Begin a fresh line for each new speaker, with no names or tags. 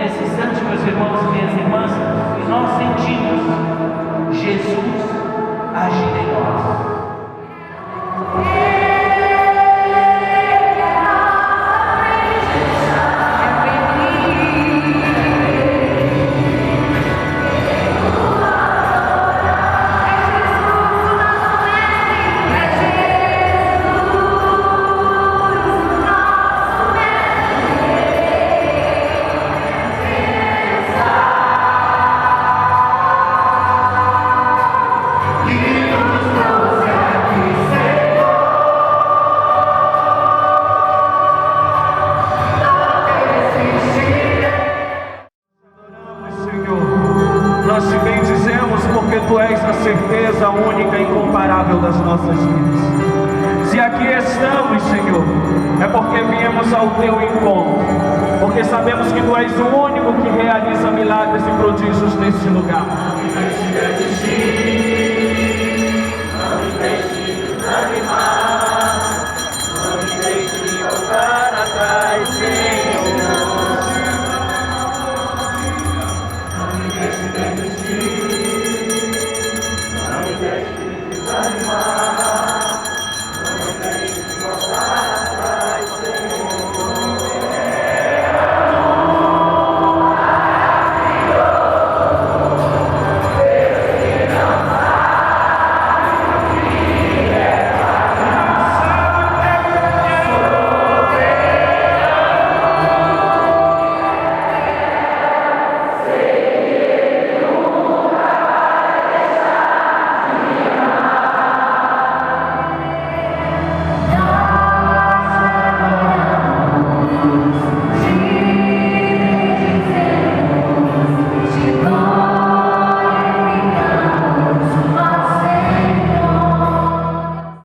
nesse instante, meus irmãos e minhas irmãs, e nós sentimos Jesus agir em nós.
Nós te bendizemos porque Tu és a certeza única e incomparável das nossas vidas. Se aqui estamos, Senhor, é porque viemos ao Teu encontro, porque sabemos que Tu és o único que realiza milagres e prodígios neste lugar. Não me deixe desanimar.